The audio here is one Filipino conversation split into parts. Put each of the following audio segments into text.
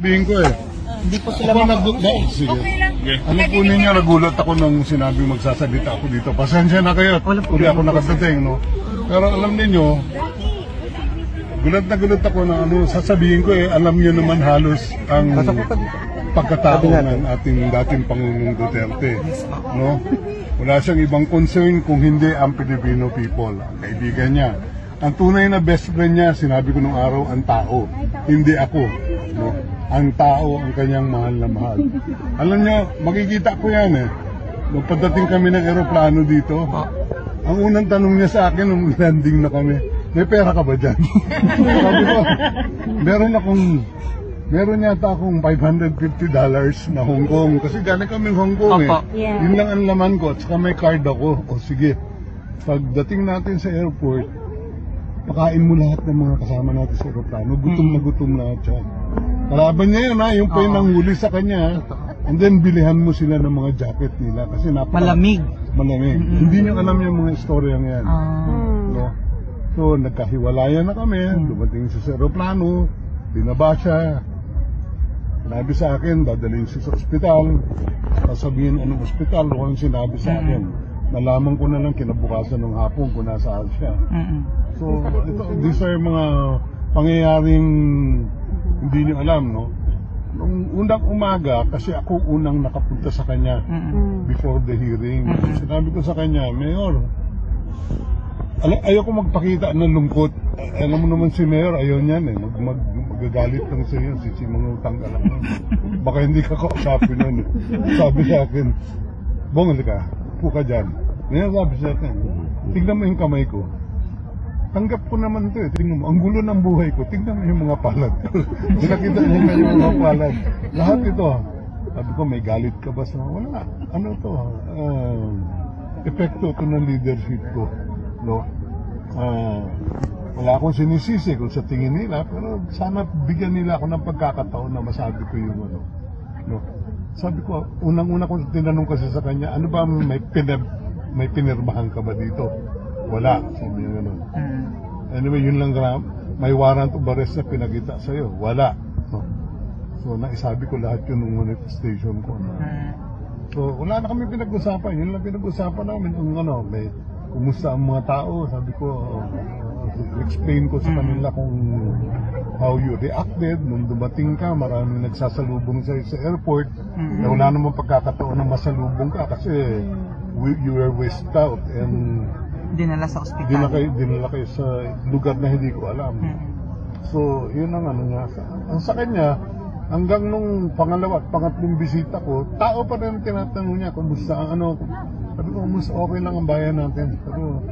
Sabihin ko eh. Hindi po sila Sige. Okay lang. Ano po ninyo, nagulat ako nung sinabi magsasalita ako dito. Pasensya na kayo, hindi ako nakadating, no? Pero alam niyo, gulat na gulat ako na ano, sasabihin ko eh, alam niyo naman halos ang pagkatao ng ating dating Pangulong Duterte, no? Wala siyang ibang concern kung hindi ang Filipino people, ang kaibigan niya. Ang tunay na best friend niya, sinabi ko nung araw, ang tao, hindi ako, no? Ang tao ang kanyang mahal na mahal. Alam niyo, makikita ko yan eh. Nung pagdating kami ng eroplano dito, ang unang tanong niya sa akin nung landing na kami, may pera ka ba dyan? Sabi ko, meron yata akong $550 na Hong Kong. Kasi galing kami Hong Kong eh. Yun lang ang laman ko at saka may card ako. O sige, pagdating natin sa airport, pakain mo lahat ng mga kasama natin sa aeroplano. Gutom na gutom lahat yan. Kalaban niya yun ha, yung pa yung nanghuli sa kanya. And then bilihan mo sila ng mga jacket nila kasi malamig. Hindi niyo alam yung mga istoryang yan. No? So nagkahiwalayan na kami, dumating siya sa aeroplano, binaba siya. Sinabi sa akin, dadalhin siya sa ospital. Sasabihin anong ospital, kung sinabi sa akin. Nalaman ko na lang kinabukasan ng hapon kung nasaan siya. So these are mga pangyayaring hindi niyo alam, no? Nung unang umaga, kasi ako unang nakapunta sa kanya before the hearing. Sinabi ko sa kanya, Mayor, ayaw ko magpakita ng lungkot. Alam mo naman si Mayor, ayaw niyan eh. Magagalit lang sa iyo, sisimangutang ka lang. Baka hindi ka kausapin nun eh. Sabi sa akin, Bong, halika, upo ka dyan. Ngayon sabi sa akin, tignan mo yung kamay ko. Tanggap ko naman ito eh. Tingnan mo, ang gulo ng buhay ko. Tingnan mo yung mga palad. Nakita niyo yung mga palad. Lahat ito. Sabi ko, may galit ka ba sa wala? Ano to? Epekto ito ng leadership ko. No? Wala akong sinisisi kung sa tingin nila. Pero sana bigyan nila ako ng pagkakataon na masabi ko yung ano. No? Sabi ko, unang-una kong tinanong kasi sa kanya, ano ba may pinirmahan ka ba dito? Wala. Sabi niya gano'n. Anyway, yun lang may warrant of arrest na pinagita sa'yo. Wala. So, naisabi ko lahat yun ng manifestation ko. So, wala na kami pinag-usapan. Yun lang pinag-usapan namin. May kumusta ang mga tao. Sabi ko, explain ko sa kanila kung how you reacted. Nung dumating ka, maraming nagsasalubong sa airport. Na wala namang pagkakataon na masalubong ka kasi you were whisked out and dinala sa ospital. Dinala kayo sa lugar na hindi ko alam. So, yun ang ano niya. Ang sa kanya, hanggang nung pangalawa at pangatlong bisita ko, tao pa rin tinatanong niya, kumusta ang ano. Sabi ko, okay lang ang bayan natin. Pero,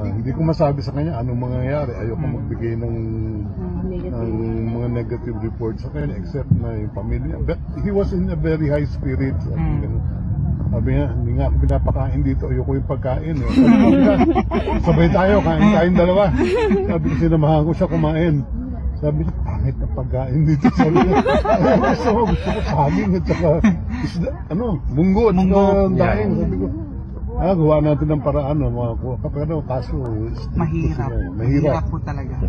hindi ko masabi sa kanya anong mangyayari. Ayoko magbigay ng mga negative reports sa kanya, except na yung pamilya. But he was in a very high spirit. Sabi niya, hindi nga ako pinapakain dito, ayoko yung pagkain. Sabay tayo, kain dalawa. Sabi ko, sinamahan ko siya kumain. Sabi niya, pangit na pagkain dito. Sabi niya, gusto ko saging at saka munggo at saka daing. Sabi ko, gawa natin ng paraan, makakuha ka. Pero kaso, mahirap po talaga.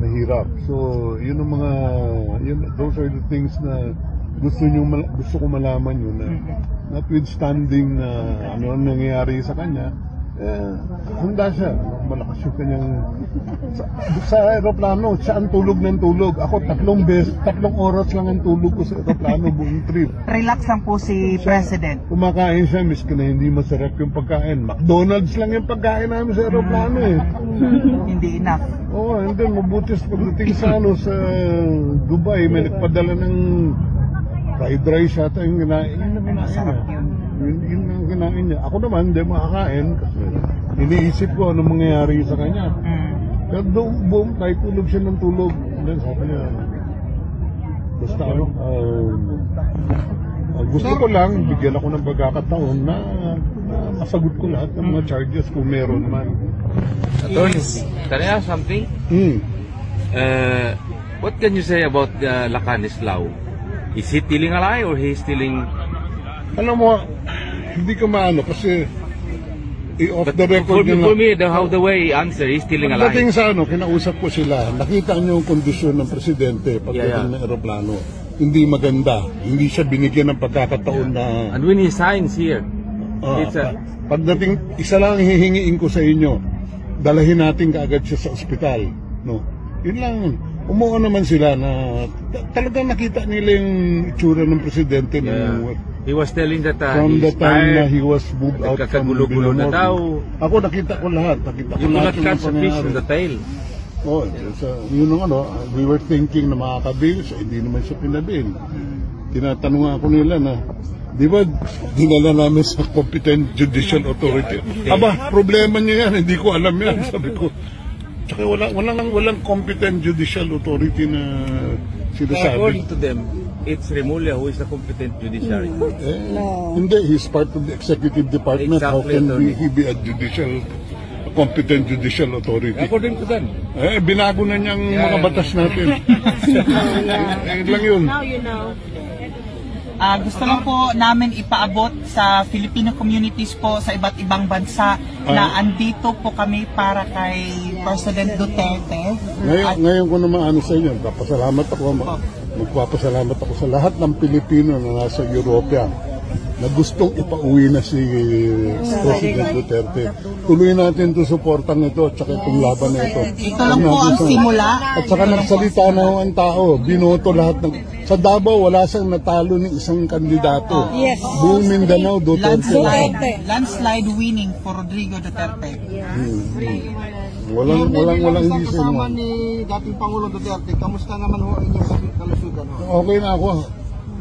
Mahirap. So, yun ang mga, those are the things na gusto ko malaman yun na notwithstanding na ano ang nangyayari sa kanya, handa siya. Malakas yung kanyang sa aeroplano, siya ang tulog ng tulog. Ako 3 oras lang ang tulog ko sa aeroplano buong trip. Relax lang po si President. Kumakain siya, miski na hindi masarap yung pagkain. McDonald's lang yung pagkain namin sa aeroplano eh. Hindi enough. And then mabuti sa pagdating sa Dubai, may nagpadala ng fried rice yata yung kinain niya. Yun ang kinain niya. Ako naman, hindi makakain kasi iniisip ko anong mangyayari sa kanya. Pero boom, kahit tulog siya ng tulog. Then sabi niya, basta gusto ko lang, bigyan ako ng pagkakataon na masagot ko lahat ng mga charges kung meron man. Attorney, can I ask something? What can you say about Lacanislao? Is he stealing a lie or he is stealing? Alam mo, hindi ko maano kasi I-off But the record for, yun for lang. me, how the way he answer, he's telling a lie. Pagdating sa kinausap ko sila, nakita niyo yung kondisyon ng presidente pagdating Yeah. ng eroplano. Hindi maganda. Hindi siya binigyan ng pagkakataon na... And when he signs here, it's a... Pagdating, isa lang hihingiin ko sa inyo, dalahin natin kaagad siya sa ospital. No? Yun lang. Umuo naman sila na talagang nakita nila yung itsura ng presidente. He was telling that From the he's time na tired, he was moved out from nagkakagulo-gulo na Binamor. daw. Ako nakita ko lahat. Nakita ko You lahat cannot catch a fish pangyayari. on the tail. Oh, yun ang we were thinking na makakabil siya, hindi naman siya pinabil. Tinatanong ako nila na, di ba, dinala namin sa competent judicial authority. Aba, problema niya yan, hindi ko alam yan, sabi ko. Tsaka walang competent judicial authority na sinasabi. According to them, it's Remulla who is the competent judiciary. Hindi, he's part of the executive department. How Exactly, can attorney. he be a competent judicial authority? According to them. Binago na niyang mga batas natin. Ayun lang yun. Now you know. Gusto lang po namin ipaabot sa Filipino communities po sa iba't ibang bansa na andito po kami para kay President Duterte. Ngayon ko naman sa inyo, magpapasalamat ako sa lahat ng Pilipino na nasa Europa na gustong ipauwi na si President Duterte. Tuloy natin ito suportang ito at saka itong laban na ito. Ito lang po ang simula. At saka nagsalita na ang tao, binoto lahat ng... Sa Davao, wala siyang natalo ng isang kandidato. Yes. Buong Mindanao, Duterte. Landslide winning for Rodrigo Duterte. Walang hindi sa Kasama inyo. ni dating Pangulo Duterte, kamusta naman ho ang inyong kalusugan? Okay na ako.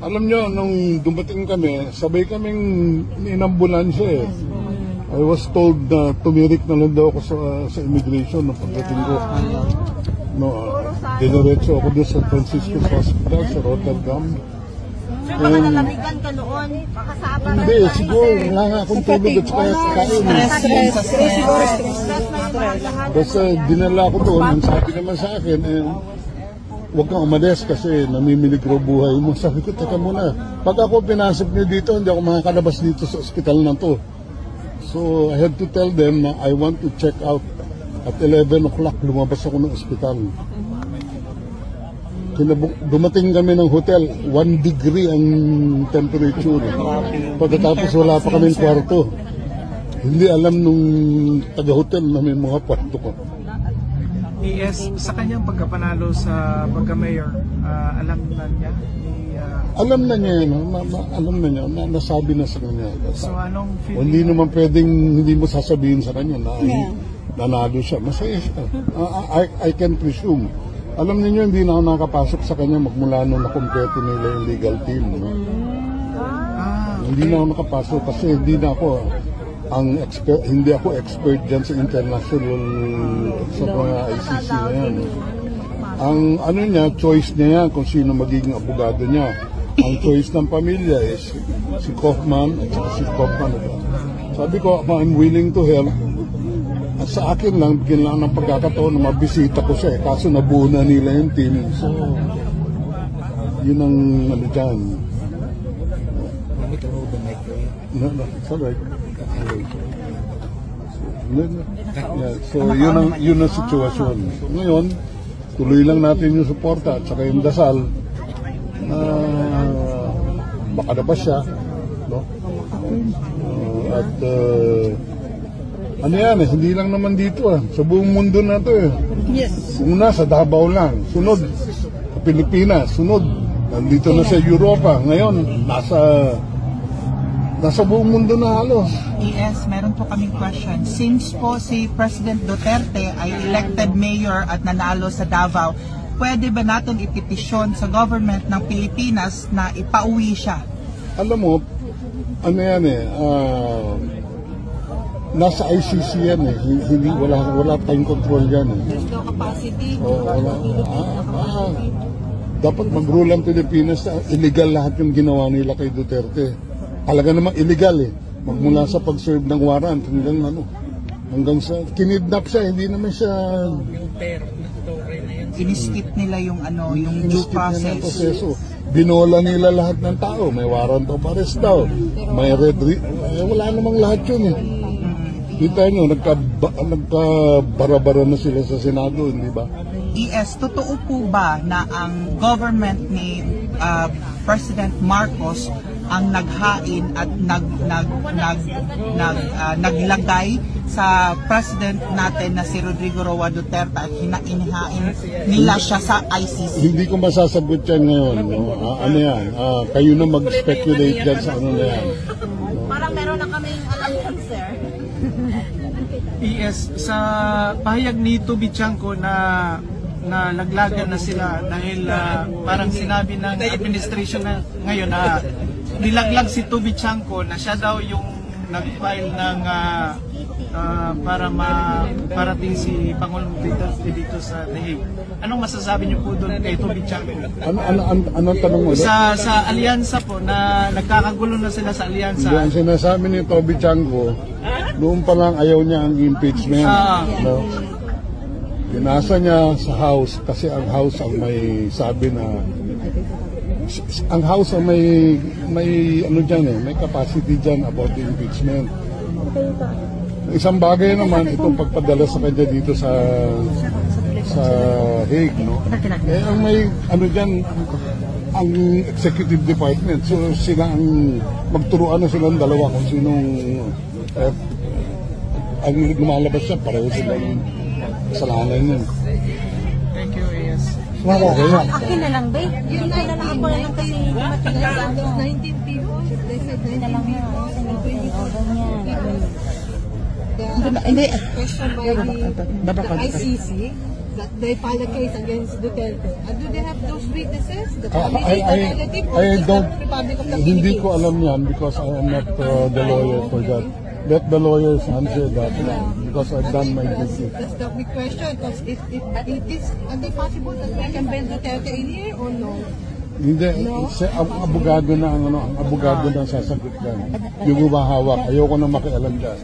Alam nyo, nung dumating kami, sabay kaming inambulansya eh. I was told na tumirik na lang daw ako sa immigration nung pagdating ko. No, dineretso ako doon sa Francisco Hospital sa Rotterdam. Sir, baka nalamigan ka noon. Baka sa abang. Hindi, siguro wala nga akong tulog at saka kain. Basta dinala ko doon, ang sabi naman sa akin, huwag kang umalis kasi namimilig raw buhay mo. Sabi ko, teka muna, pag ako pinasok niyo dito, hindi ako makakalabas dito sa ospital na to. So I had to tell them na I want to check out. At 11 o'clock, lumabas ako ng ospital. Dumating kami ng hotel, 1 degree ang temperature. Pagkatapos wala pa kaming kwarto. Hindi alam nung taga-hotel na may mga kwarto ko. ES, sa kanyang pagkapanalo sa pagka-mayor, alam na niya? Alam na niya, alam na niya, nasabi na sa kanya. So anong feeling? Hindi naman pwedeng hindi mo sasabihin sa kanya na nanalo siya. Masaya siya. I can presume. Alam niyo hindi na ako nakapasok sa kanya magmula nung nakumpleto nila yung legal team. No? Hindi na ako nakapasok kasi hindi na ako hindi ako expert dyan sa international sa mga ICC na yan. Ang ano niya, choice niya yan kung sino magiging abogado niya. Ang choice ng pamilya is si Kaufman at si Kaufman. Sabi ko, I'm willing to help. At sa akin lang, bigyan lang ng pagkakataon na mabisita ko siya. Kaso nabuo na nila yung team. So, yun ang ano dyan. No, it's alright. So, yun ang sitwasyon. So, ngayon, tuloy lang natin yung suporta at saka yung dasal na makalabas siya. No? At ano yan hindi lang naman dito sa buong mundo na to Yes. Una sa Davao lang, sunod sa Pilipinas, sunod nandito na sa Europa, ngayon nasa buong mundo na halos. ES, meron po kaming question. Since po si President Duterte ay elected mayor at nanalo sa Davao, pwede ba natin ipetisyon sa government ng Pilipinas na ipauwi siya? Alam mo, ano yan nasa ICC yan hindi wala tayong control yan There's no capacity. Dapat mag-rule ang Pilipinas na illegal lahat yung ginawa nila kay Duterte. Talaga namang illegal magmula sa pag-serve ng warrant hanggang sa kinidnap siya, hindi naman siya Iniskip nila yung yung due process. Binola nila lahat ng tao, may warrant of arrest daw, may wala namang lahat yun Kita nyo, nagkabara-bara na sila sa Senado, hindi ba? ES, totoo po ba na ang government ni President Marcos ang naghain at naglagay sa president natin na si Rodrigo Roa Duterte at hinain nila siya sa ICC? Hindi ko masasagot yan ngayon. No? Ano yan? Kayo na mag-speculate dyan sa ano na yan. Parang meron na kaming alam yan, sir. ES, sa pahayag ni Toby Chanco na laglagan na sila dahil parang sinabi ng administration na ngayon na nilaglag si Toby Chanco na siya daw yung nag-file ng para parating si Pangulong Duterte dito sa The Hague. Anong masasabi niyo po doon kay Toby Chanco? Anong tanong ulit? Sa alyansa po na nagkakagulo na sila sa alyansa. Ang sinasabi ni Toby Chanco, noon pa lang ayaw niya ang impeachment. No? Pinasa niya sa House kasi ang House ang may sabi na ang House ang may ano diyan may capacity diyan about the impeachment. Isang bagay naman itong pagpadala sa kanya dito sa Hague, no? Ang may ano diyan ang executive department. So sila ang magturuan na silang dalawa kung sinong ang lumalabas siya, pareho silang kasalanan yun. Thank you, ES. Akin na lang, babe. Yun na lang ako na lang kasi matigas sa ano. 19 people. Yun na lang yun. Hindi. Question by the ICC that they filed a case against Duterte. Do they have those witnesses? The relative or I just don't, the Republic of the hindi Philippines? ko alam yan because I am not the lawyer for that. Let the lawyers answer that because I've done my duty. That's the big question. Because if it is, are they possible that we can bring Duterte in here or no? Hindi, ang abogado na ang abogado na sasagot yan. Yung umahawak, ayoko na makialam dyan.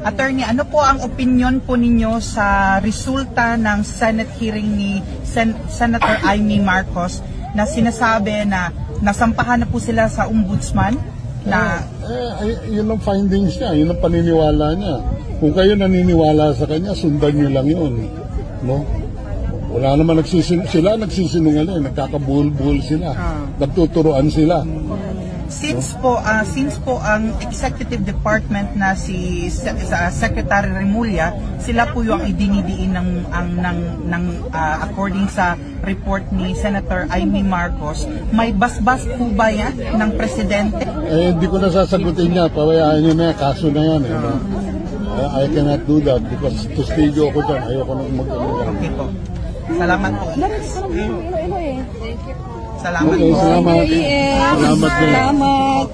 Attorney, ano po ang opinion po ninyo sa resulta ng Senate hearing ni Senator Amy Marcos na sinasabi na nasampahan na po sila sa ombudsman? Na yun ang findings niya, yun ang paniniwala niya. Kung kayo naniniwala sa kanya, sundan niyo lang yun. No? Wala naman sila nagsisinungaling, nagkakabuhol-buhol sila, nagtuturoan sila. Since po ang executive department na si Secretary Remulla, sila po yung idinidiin ng according sa report ni Senator Amy Marcos, may basbas po ba yan ng presidente? Hindi ko na sasagutin niya, pawayaan niyo na, kaso na yan. I cannot do that because testigo ko dyan, ayoko na mag-alala. Okay po. Salamat po. Salamat Okay, po. salamat. Salamat. Salamat.